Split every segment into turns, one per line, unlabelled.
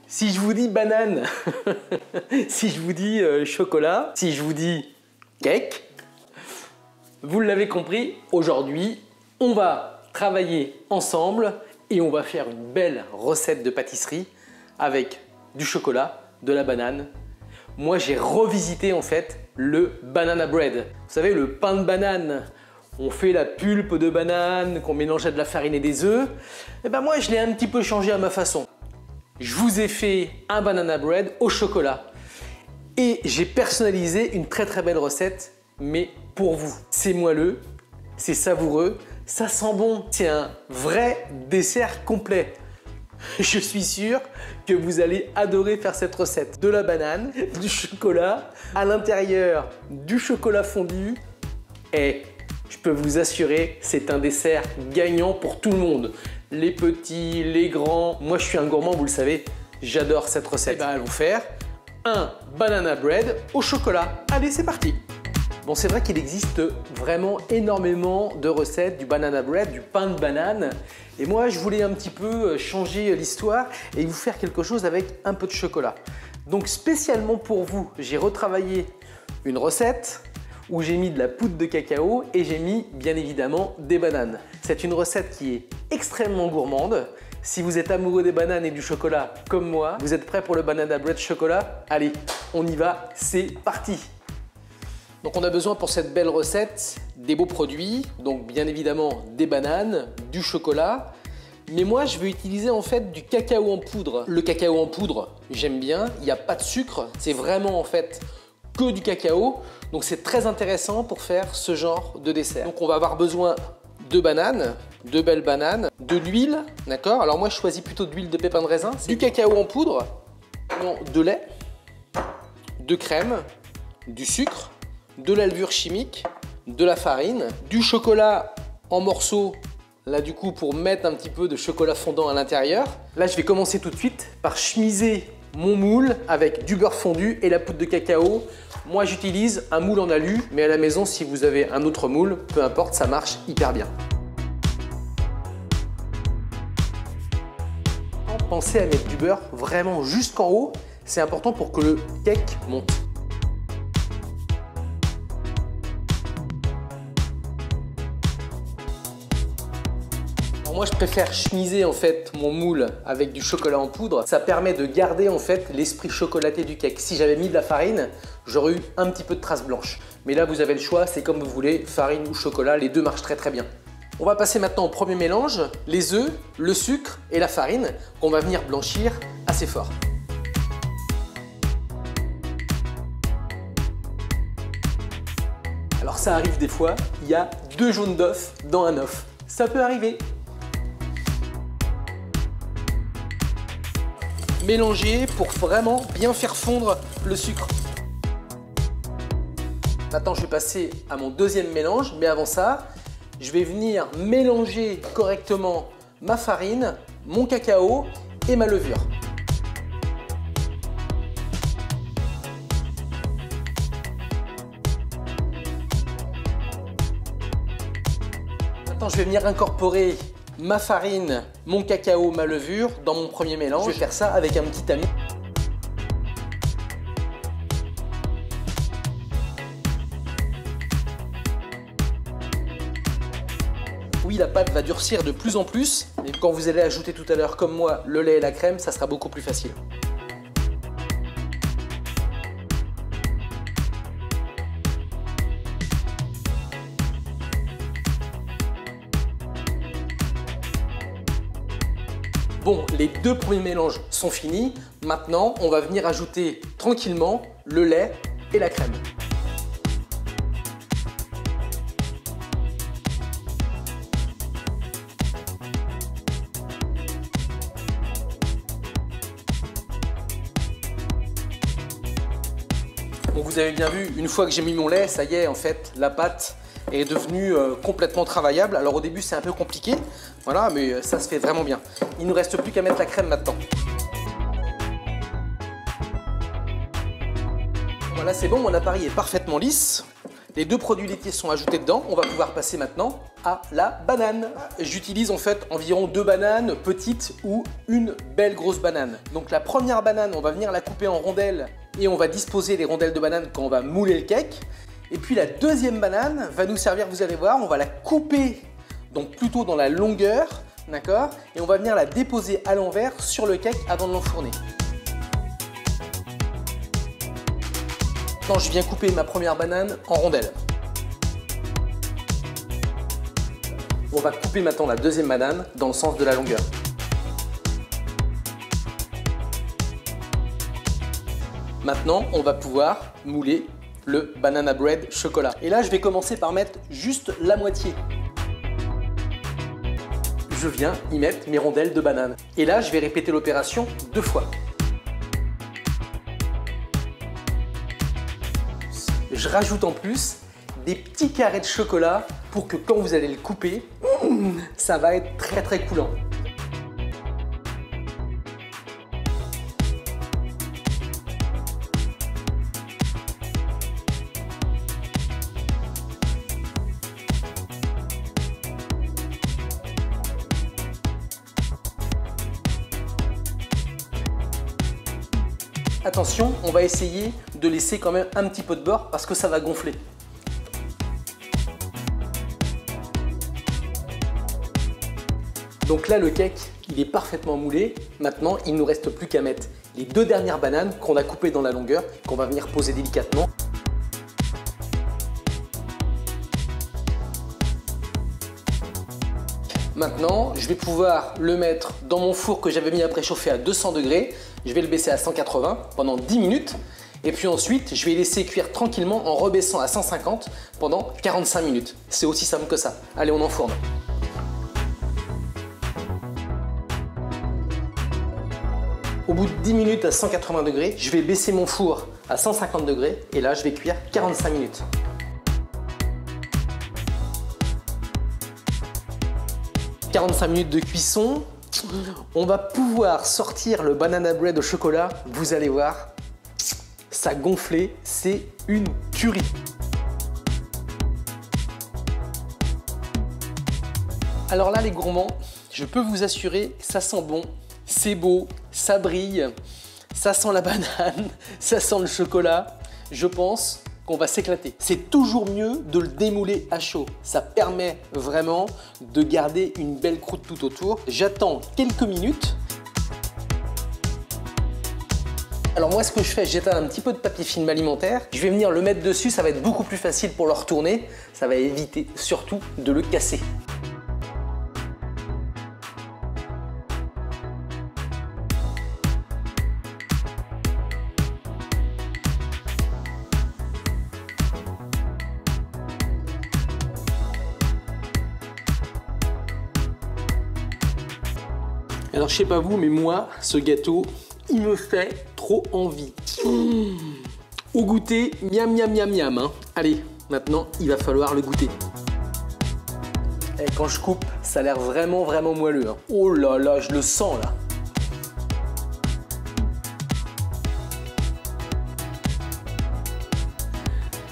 Si je vous dis banane, si je vous dis chocolat, si je vous dis cake, vous l'avez compris, aujourd'hui, on va travailler ensemble et on va faire une belle recette de pâtisserie avec du chocolat, de la banane. Moi, j'ai revisité en fait le banana bread. Vous savez, le pain de banane. On fait la pulpe de banane qu'on mélange à de la farine et des œufs. Et ben moi, je l'ai un petit peu changé à ma façon. Je vous ai fait un banana bread au chocolat. Et j'ai personnalisé une très belle recette, mais pour vous. C'est moelleux, c'est savoureux, ça sent bon. C'est un vrai dessert complet. Je suis sûr que vous allez adorer faire cette recette. De la banane, du chocolat, à l'intérieur du chocolat fondu. Et je peux vous assurer, c'est un dessert gagnant pour tout le monde. Les petits, les grands. Moi, je suis un gourmand, vous le savez. J'adore cette recette. Et ben, allons faire un banana bread au chocolat. Allez, c'est parti. Bon, c'est vrai qu'il existe vraiment énormément de recettes du banana bread, du pain de banane. Et moi, je voulais un petit peu changer l'histoire et vous faire quelque chose avec un peu de chocolat. Donc, spécialement pour vous, j'ai retravaillé une recette où j'ai mis de la poudre de cacao et j'ai mis bien évidemment des bananes. C'est une recette qui est extrêmement gourmande. Si vous êtes amoureux des bananes et du chocolat comme moi, vous êtes prêts pour le banana bread chocolat? Allez, on y va, c'est parti! Donc on a besoin pour cette belle recette des beaux produits, donc bien évidemment des bananes, du chocolat, mais moi je vais utiliser en fait du cacao en poudre. Le cacao en poudre, j'aime bien, il n'y a pas de sucre, c'est vraiment en fait que du cacao, donc c'est très intéressant pour faire ce genre de dessert. Donc on va avoir besoin de bananes, de belles bananes, de l'huile, d'accord? Alors moi je choisis plutôt de l'huile de pépins de raisin, du cacao en poudre, de lait, de crème, du sucre, de la levure chimique, de la farine, du chocolat en morceaux, là du coup pour mettre un petit peu de chocolat fondant à l'intérieur. Là je vais commencer tout de suite par chemiser mon moule avec du beurre fondu et la poudre de cacao. Moi j'utilise un moule en alu, mais à la maison si vous avez un autre moule, peu importe, ça marche hyper bien. Pensez à mettre du beurre vraiment jusqu'en haut, c'est important pour que le cake monte. Moi, je préfère chemiser en fait mon moule avec du chocolat en poudre. Ça permet de garder en fait l'esprit chocolaté du cake. Si j'avais mis de la farine, j'aurais eu un petit peu de traces blanches. Mais là, vous avez le choix, c'est comme vous voulez, farine ou chocolat, les deux marchent très bien. On va passer maintenant au premier mélange, les œufs, le sucre et la farine qu'on va venir blanchir assez fort. Alors ça arrive des fois, il y a 2 jaunes d'œufs dans un œuf. Ça peut arriver. Mélanger pour vraiment bien faire fondre le sucre. Maintenant, je vais passer à mon deuxième mélange, mais avant ça, je vais venir mélanger correctement ma farine, mon cacao et ma levure. Maintenant, je vais venir incorporer ma farine, mon cacao, ma levure dans mon premier mélange. Je vais faire ça avec un petit tamis. Oui, la pâte va durcir de plus en plus, mais quand vous allez ajouter tout à l'heure, comme moi, le lait et la crème, ça sera beaucoup plus facile. Bon, les 2 premiers mélanges sont finis. Maintenant, on va venir ajouter tranquillement le lait et la crème. Donc vous avez bien vu, une fois que j'ai mis mon lait, ça y est, en fait, la pâte est devenue complètement travaillable. Alors au début, c'est un peu compliqué, voilà, mais ça se fait vraiment bien. Il ne nous reste plus qu'à mettre la crème maintenant. Voilà, c'est bon, mon appareil est parfaitement lisse. Les 2 produits laitiers sont ajoutés dedans. On va pouvoir passer maintenant à la banane. J'utilise en fait environ 2 bananes petites ou une belle grosse banane. Donc la première banane, on va venir la couper en rondelles et on va disposer les rondelles de banane quand on va mouler le cake. Et puis la deuxième banane va nous servir, vous allez voir, on va la couper donc plutôt dans la longueur, d'accord? Et on va venir la déposer à l'envers sur le cake avant de l'enfourner. Maintenant, je viens couper ma première banane en rondelles. On va couper maintenant la deuxième banane dans le sens de la longueur. Maintenant, on va pouvoir mouler le banana bread chocolat. Et là, je vais commencer par mettre juste la moitié. Je viens y mettre mes rondelles de banane. Et là, je vais répéter l'opération 2 fois. Je rajoute en plus des petits carrés de chocolat pour que quand vous allez le couper, ça va être très très coulant. Attention, on va essayer de laisser quand même un petit peu de beurre parce que ça va gonfler. Donc là, le cake, il est parfaitement moulé. Maintenant, il ne nous reste plus qu'à mettre les 2 dernières bananes qu'on a coupées dans la longueur, qu'on va venir poser délicatement. Maintenant, je vais pouvoir le mettre dans mon four que j'avais mis à préchauffer à 200 degrés. Je vais le baisser à 180 pendant 10 minutes. Et puis ensuite, je vais laisser cuire tranquillement en rebaissant à 150 pendant 45 minutes. C'est aussi simple que ça. Allez, on enfourne. Au bout de 10 minutes à 180 degrés, je vais baisser mon four à 150 degrés et là, je vais cuire 45 minutes. « 45 minutes de cuisson, on va pouvoir sortir le banana bread au chocolat. Vous allez voir, ça gonflait, c'est une tuerie. Alors là, les gourmands, je peux vous assurer, ça sent bon, c'est beau, ça brille, ça sent la banane, ça sent le chocolat. Je pense qu'on va s'éclater. C'est toujours mieux de le démouler à chaud. Ça permet vraiment de garder une belle croûte tout autour. J'attends quelques minutes. Alors moi, ce que je fais, j'étale un petit peu de papier film alimentaire. Je vais venir le mettre dessus, ça va être beaucoup plus facile pour le retourner. Ça va éviter surtout de le casser. Alors je sais pas vous, mais moi, ce gâteau, il me fait trop envie. Au goûter, miam miam miam miam. Hein. Allez, maintenant, il va falloir le goûter. Et quand je coupe, ça a l'air vraiment vraiment moelleux. Hein. Oh là là, je le sens là.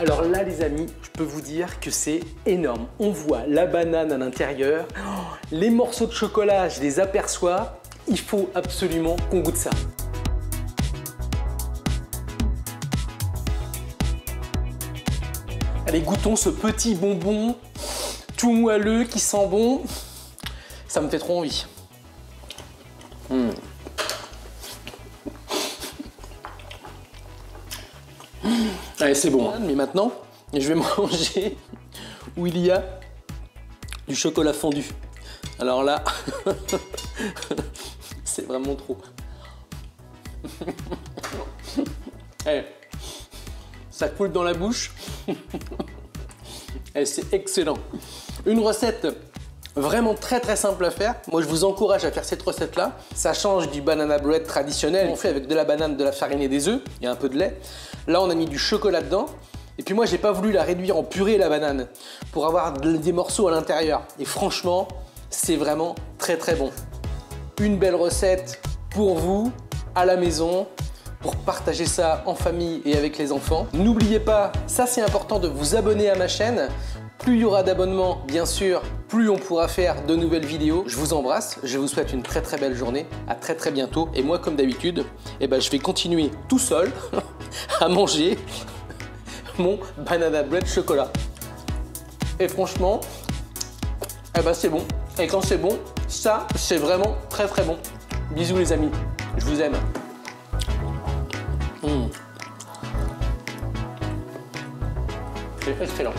Alors là, les amis, je peux vous dire que c'est énorme. On voit la banane à l'intérieur. Oh, les morceaux de chocolat, je les aperçois. Il faut absolument qu'on goûte ça. Allez, goûtons ce petit bonbon tout moelleux qui sent bon. Ça me fait trop envie. Allez, c'est bon. Mais maintenant, je vais manger où il y a du chocolat fondu. Alors là, c'est vraiment trop. Allez, ça coule dans la bouche. Et c'est excellent. Une recette vraiment très très simple à faire. Moi, je vous encourage à faire cette recette-là. Ça change du banana bread traditionnel. On fait avec de la banane, de la farine et des œufs. Il y a un peu de lait. Là, on a mis du chocolat dedans. Et puis moi, j'ai pas voulu la réduire en purée, la banane, pour avoir des morceaux à l'intérieur. Et franchement, c'est vraiment très très bon. Une belle recette pour vous, à la maison, pour partager ça en famille et avec les enfants. N'oubliez pas, ça c'est important, de vous abonner à ma chaîne. Plus il y aura d'abonnements, bien sûr, plus on pourra faire de nouvelles vidéos. Je vous embrasse, je vous souhaite une très très belle journée. À très très bientôt. Et moi, comme d'habitude, je vais continuer tout seul à manger mon banana bread chocolat. Et franchement, c'est bon. Et quand c'est bon, ça, c'est vraiment très très bon. Bisous les amis, je vous aime. C'est excellent.